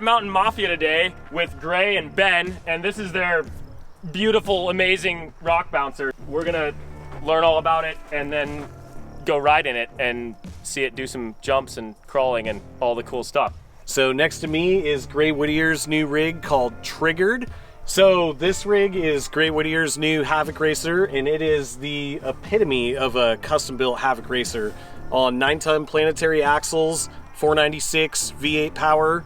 Mountain Mafia today with Gray and Ben, and this is their beautiful, amazing rock bouncer. We're gonna learn all about it and then go ride in it and see it do some jumps and crawling and all the cool stuff. So next to me is Gray Whittier's new rig called Triggered. So this rig is Gray Whittier's new Havoc racer, and it is the epitome of a custom-built Havoc racer on 9-ton planetary axles, 496 V8 power,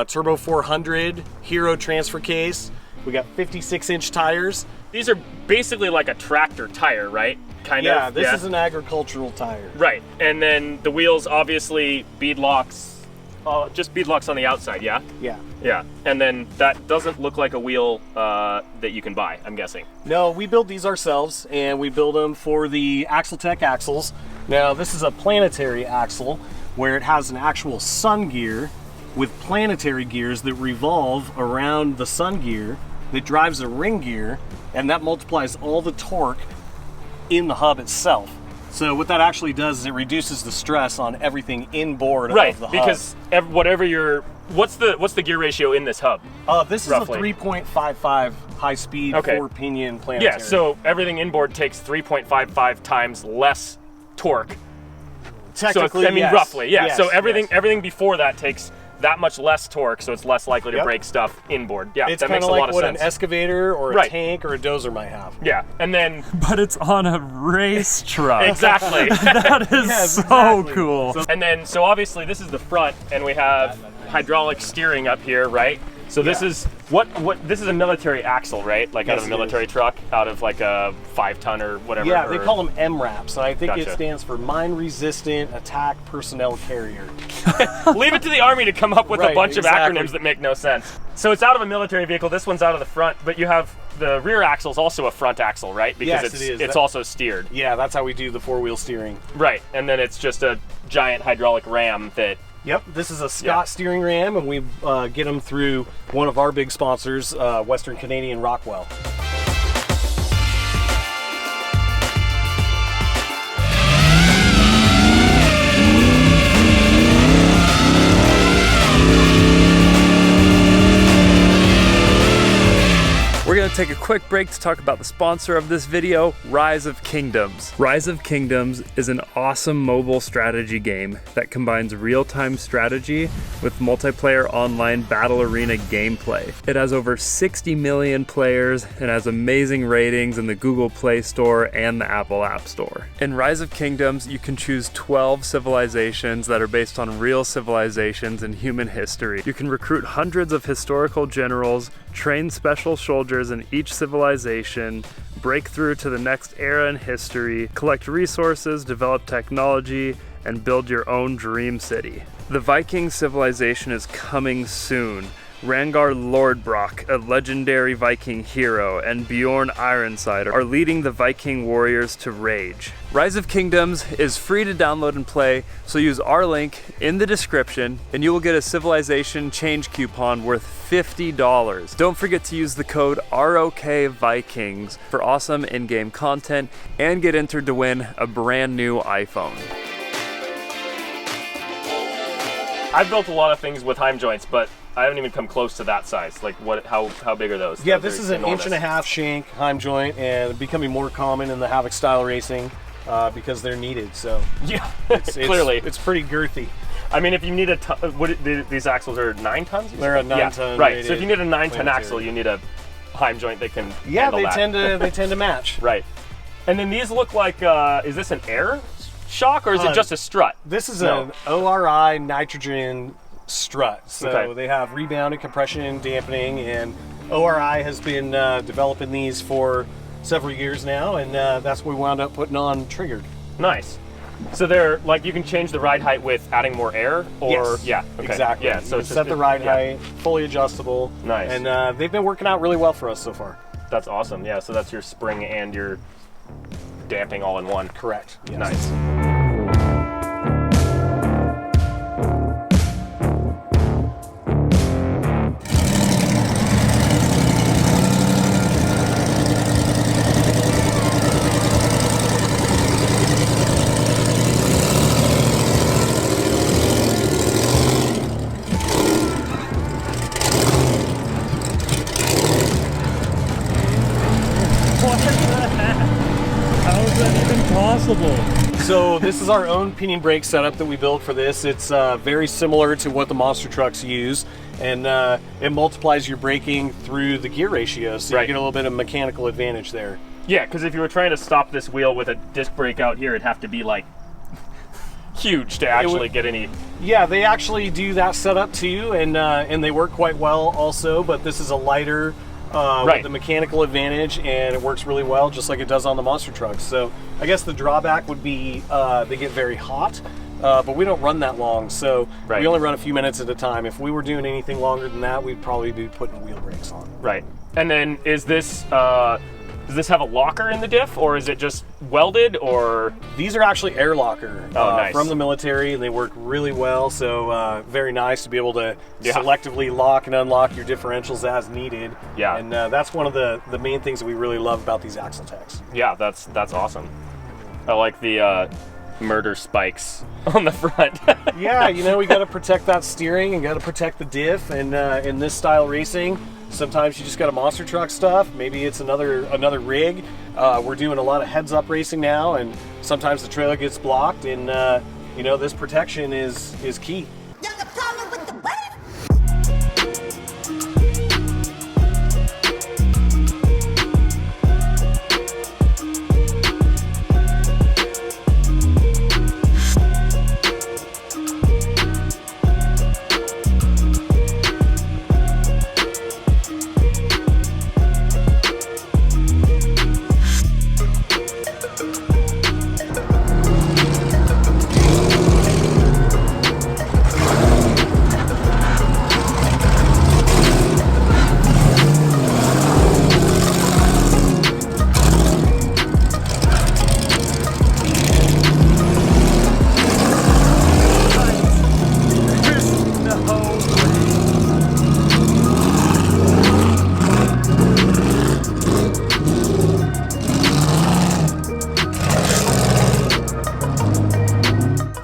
turbo 400, Hero transfer case. We got 56-inch tires. These are basically like a tractor tire, right? Yeah, this is an agricultural tire. Right, and then the wheels, obviously, bead locks, just bead locks on the outside, yeah? Yeah. Yeah, and then that doesn't look like a wheel that you can buy, I'm guessing. No, we build these ourselves, and we build them for the AxleTech axles. Now, this is a planetary axle, where it has an actual sun gear with planetary gears that revolve around the sun gear that drives a ring gear, and that multiplies all the torque in the hub itself. So what that actually does is it reduces the stress on everything inboard of the hub. Right, because whatever your, what's the gear ratio in this hub? This roughly? Is a 3.55 high-speed, four-pinion planetary. Yeah, so everything inboard takes 3.55 times less torque. Technically, so I mean, yes. roughly, yeah. Yes, so everything before that takes that much less torque, so it's less likely to break stuff inboard. Yeah, it's that makes a like lot of what sense. An excavator or a tank or a dozer might have. Yeah, and then... But it's on a race truck. Exactly. That is so cool. And then, so obviously this is the front, and we have hydraulic steering up here, right? So this is, this is a military axle, right? Like out of a military truck, out of like a 5-ton or whatever. Yeah, they call them MRAPs, and I think it Gotcha. stands for Mine Resistant Attack Personnel Carrier. Leave it to the Army to come up with a bunch of exactly. acronyms that make no sense. So it's out of a military vehicle, this one's out of the front, but you have the rear axle's also a front axle, right? Because Yes, it is. It's also steered. Yeah, that's how we do the four-wheel steering. Right, and then it's just a giant hydraulic ram that... Yep, this is a Scott steering ram, and we get them through one of our big sponsors, Western Canadian Rockwell. We're going to take a quick break to talk about the sponsor of this video, Rise of Kingdoms. Rise of Kingdoms is an awesome mobile strategy game that combines real-time strategy with multiplayer online battle arena gameplay. It has over 60 million players and has amazing ratings in the Google Play Store and the Apple App Store. In Rise of Kingdoms, you can choose 12 civilizations that are based on real civilizations in human history. You can recruit hundreds of historical generals, train special soldiers in each civilization, break through to the next era in history, collect resources, develop technology, and build your own dream city. The Viking civilization is coming soon. Rangar Lordbrok, a legendary Viking hero, and Bjorn Ironside are leading the Viking warriors to rage. Rise of Kingdoms is free to download and play, so use our link in the description and you will get a civilization change coupon worth $50. Don't forget to use the code ROKVikings for awesome in-game content and get entered to win a brand new iPhone. I've built a lot of things with Heim joints, but I haven't even come close to that size. Like, how big are those? Yeah, this is an 1.5-inch shank Heim joint, and becoming more common in the Havoc style racing because they're needed. So yeah, clearly it's pretty girthy. I mean, if you need a these axles are 9 tons. They're a 9-ton. Right. So if you need a 9-ton axle, you need a Heim joint that can. Yeah, they tend to match. Right. And then these look like is this an air shock or is it just a strut? This is an ORI nitrogen strut. So they have rebounded compression, dampening, and ORI has been developing these for several years now, and that's what we wound up putting on Triggered. Nice. So they're like, you can change the ride height with adding more air, or yes, exactly. Yeah, so you set the ride height, fully adjustable. Nice. And they've been working out really well for us so far. That's awesome. Yeah, so that's your spring and your damping all in one. Correct. Yes. Nice. unbelievable. So this is our own pinion brake setup that we built for this. It's very similar to what the monster trucks use, and it multiplies your braking through the gear ratio, so you get a little bit of mechanical advantage there. Yeah, because if you were trying to stop this wheel with a disc brake out here, it'd have to be like huge to actually get any. Yeah, they actually do that setup too, and they work quite well also, but this is a lighter with the mechanical advantage, and it works really well just like it does on the monster trucks. So I guess the drawback would be they get very hot, but we don't run that long, so we only run a few minutes at a time. If we were doing anything longer than that, we'd probably be putting wheel brakes on. Right. And then is this does this have a locker in the diff, or is it just welded, or? These are actually air locker nice. From the military, and they work really well, so very nice to be able to selectively lock and unlock your differentials as needed. Yeah. And that's one of the main things that we really love about these axle techs. Yeah, that's awesome. I like the murder spikes on the front. Yeah, you know, we got to protect that steering and got to protect the diff, and in this style racing, sometimes you just got a monster truck stuff. Maybe it's another rig. We're doing a lot of heads-up racing now, and sometimes the trailer gets blocked, and you know, this protection is key.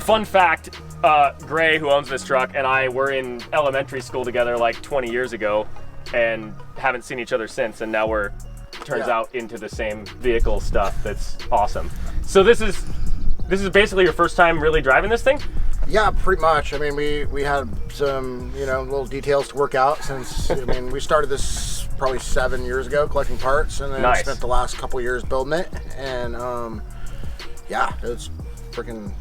Fun fact, Gray, who owns this truck, and I were in elementary school together like 20 years ago and haven't seen each other since, and now we're, turns out, into the same vehicle stuff. That's awesome. So this is basically your first time really driving this thing? Yeah, pretty much. I mean, we had some, you know, little details to work out since, I mean, we started this probably 7 years ago collecting parts, and then spent the last couple years building it, and yeah, it's freaking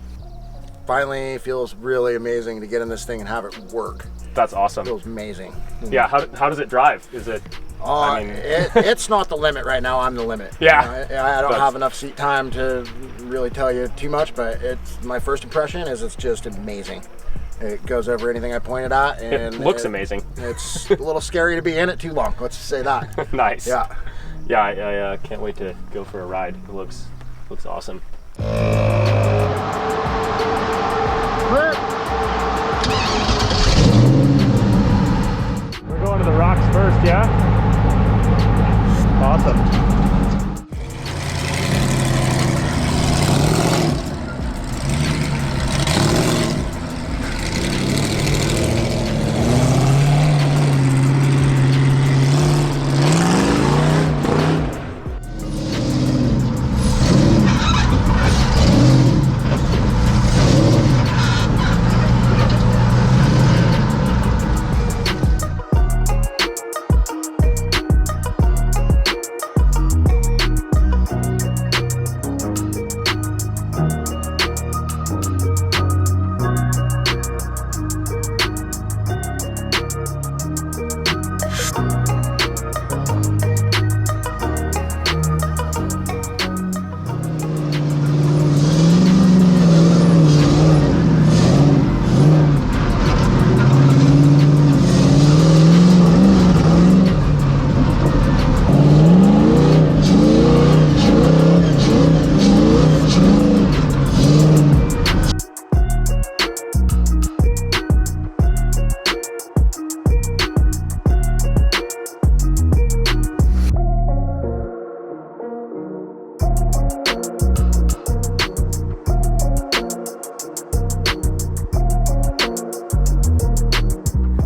finally feels really amazing to get in this thing and have it work. That's awesome. It feels amazing. Yeah, how does it drive? Is it? I mean, it's not the limit right now. I'm the limit. Yeah. You know, I don't have enough seat time to really tell you too much, but it's my first impression is it's just amazing. It goes over anything I pointed at, and it looks amazing. It's a little scary to be in it too long. Let's just say that. Nice. Yeah. Yeah, I can't wait to go for a ride. It looks awesome. We're going to the rocks first, yeah? Awesome.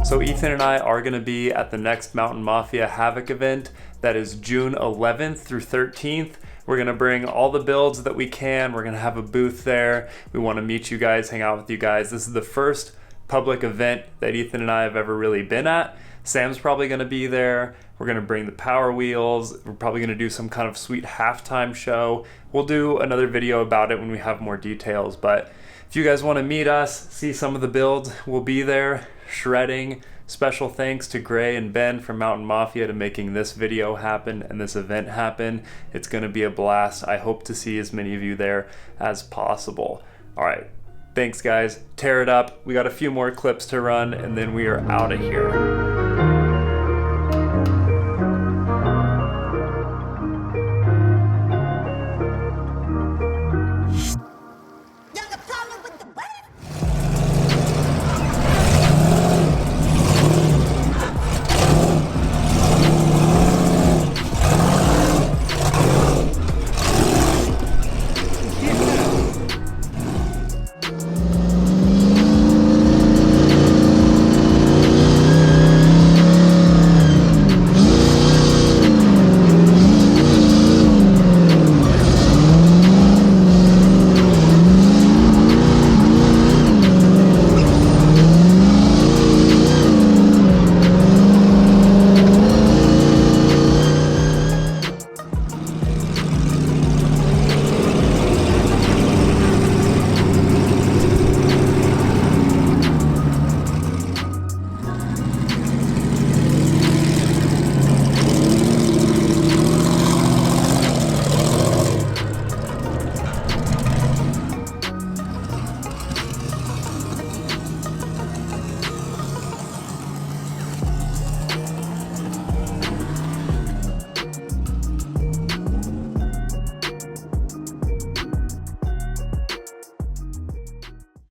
So Ethan and I are going to be at the next Mountain Mafia Havoc event that is June 11th through 13th. We're gonna bring all the builds that we can. We're gonna have a booth there. We wanna meet you guys, hang out with you guys. This is the first public event that Ethan and I have ever really been at. Sam's probably gonna be there. We're gonna bring the Power Wheels. We're probably gonna do some kind of sweet halftime show. We'll do another video about it when we have more details, but if you guys wanna meet us, see some of the builds, we'll be there shredding. Special thanks to Gray and Ben from Mountain Mafia to making this video happen and this event happen. It's gonna be a blast. I hope to see as many of you there as possible. All right, thanks guys, tear it up. We got a few more clips to run and then we are out of here.